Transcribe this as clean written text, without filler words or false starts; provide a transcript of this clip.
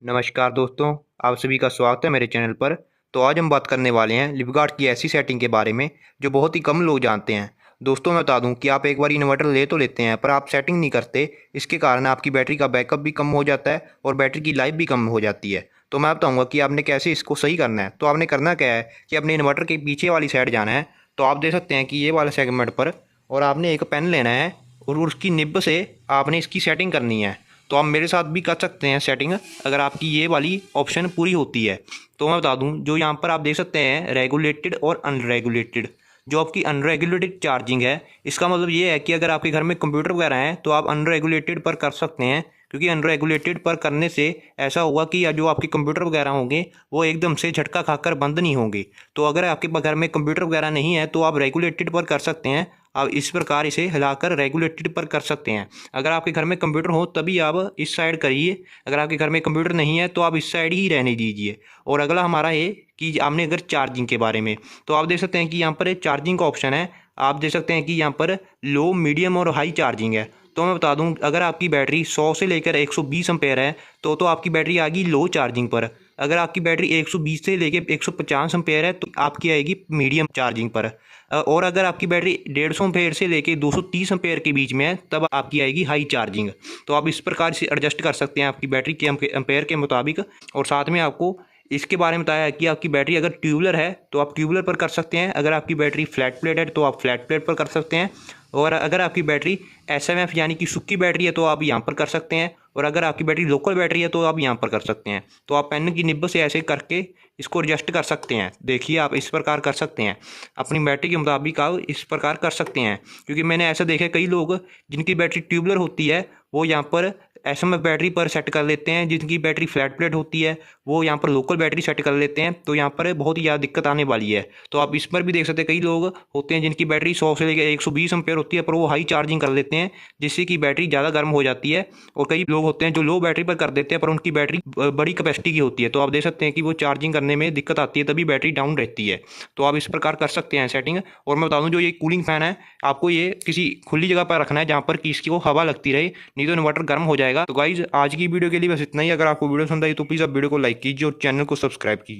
नमस्कार दोस्तों, आप सभी का स्वागत है मेरे चैनल पर। तो आज हम बात करने वाले हैं लिपगार्ड की ऐसी सेटिंग के बारे में जो बहुत ही कम लोग जानते हैं। दोस्तों मैं बता दूं कि आप एक बार इन्वर्टर ले तो लेते हैं पर आप सेटिंग नहीं करते। इसके कारण आपकी बैटरी का बैकअप भी कम हो जाता है और बैटरी की लाइफ भी कम हो जाती है। तो मैं बताऊँगा कि आपने कैसे इसको सही करना है। तो आपने करना क्या है कि अपने इन्वर्टर के पीछे वाली साइड जाना है। तो आप देख सकते हैं कि ये वाला सेगमेंट पर, और आपने एक पेन लेना है और उसकी निब से आपने इसकी सेटिंग करनी है। तो आप मेरे साथ भी कर सकते हैं सेटिंग, अगर आपकी ये वाली ऑप्शन पूरी होती है। तो मैं बता दूं, जो यहाँ पर आप देख सकते हैं रेगुलेटेड और अनरेगुलेटेड। जो आपकी अनरेगुलेटेड चार्जिंग है, इसका मतलब ये है कि अगर आपके घर में कंप्यूटर वगैरह हैं तो आप अनरेगुलेटेड पर कर सकते हैं, क्योंकि अनरेगुलेटेड पर करने से ऐसा होगा कि या जो आपके कंप्यूटर वगैरह होंगे वो एकदम से झटका खाकर बंद नहीं होंगे। तो अगर आपके घर में कंप्यूटर वगैरह नहीं है तो आप रेगुलेटेड पर कर सकते हैं। आप इस प्रकार इसे हिलाकर रेगुलेटेड पर कर सकते हैं। अगर आपके घर में कंप्यूटर हो तभी आप इस साइड करिए, अगर आपके घर में कंप्यूटर नहीं है तो आप इस साइड ही रहने दीजिए। और अगला हमारा है कि आपने अगर चार्जिंग के बारे में, तो आप देख सकते हैं कि यहाँ पर एक चार्जिंग का ऑप्शन है। आप देख सकते हैं कि यहाँ पर लो, मीडियम और हाई चार्जिंग है। तो मैं बता दूं, अगर आपकी बैटरी 100 से लेकर 120 एम्पेयर है तो आपकी बैटरी आएगी लो चार्जिंग पर। अगर आपकी बैटरी 120 से लेकर 150 एम्पेयर है तो आपकी आएगी मीडियम चार्जिंग पर। और अगर आपकी बैटरी 150 एम्पेयर से लेकर 230 एम्पेयर के बीच में है तब आपकी आएगी हाई चार्जिंग। तो आप इस प्रकार से एडजस्ट कर सकते हैं आपकी बैटरी के एम्पेयर के मुताबिक। और साथ में आपको इसके बारे में बताया है कि आपकी बैटरी अगर ट्यूबुलर है तो आप ट्यूबुलर पर कर सकते हैं, अगर आपकी बैटरी फ्लैट प्लेट है तो आप फ्लैट प्लेट पर कर सकते हैं, और अगर आपकी बैटरी एसएमएफ यानी कि सूखी बैटरी है तो आप यहाँ पर कर सकते हैं, और अगर आपकी बैटरी लोकल बैटरी है तो आप यहाँ पर कर सकते हैं। तो आप पेन की निब से ऐसे करके इसको एडजस्ट कर सकते हैं। देखिए आप इस प्रकार कर सकते हैं, अपनी बैटरी के मुताबिक आप इस प्रकार कर सकते हैं। क्योंकि मैंने ऐसा देखा कई लोग जिनकी बैटरी ट्यूबुलर होती है वो यहाँ पर एसएमएफ बैटरी पर सेट कर लेते हैं, जिनकी बैटरी फ्लैट प्लेट होती है वो यहाँ पर लोकल बैटरी सेट कर लेते हैं। तो यहाँ पर बहुत ही ज़्यादा दिक्कत आने वाली है। तो आप इस पर भी देख सकते हैं कई लोग होते हैं जिनकी बैटरी 100 से लेकर 120 एम्पेयर होती है पर वो हाई चार्जिंग कर लेते हैं, जिससे कि बैटरी ज़्यादा गर्म हो जाती है। और कई लोग होते हैं जो लो बैटरी पर कर देते हैं पर उनकी बैटरी बड़ी कैपेसिटी की होती है, तो आप देख सकते हैं कि वो चार्जिंग करने में दिक्कत आती है, तभी बैटरी डाउन रहती है। तो आप इस प्रकार कर सकते हैं सेटिंग। और मैं बता दूँ, जो ये कूलिंग फैन है आपको ये किसी खुली जगह पर रखना है जहाँ पर कि इसकी को हवा लगती रहे, नहीं तो इन्वर्टर गर्म हो जाएगा। तो गाइज आज की वीडियो के लिए बस इतना ही। अगर आपको वीडियो पसंद आई तो प्लीज़ आप वीडियो को लाइक कीजिए और चैनल को सब्सक्राइब कीजिए।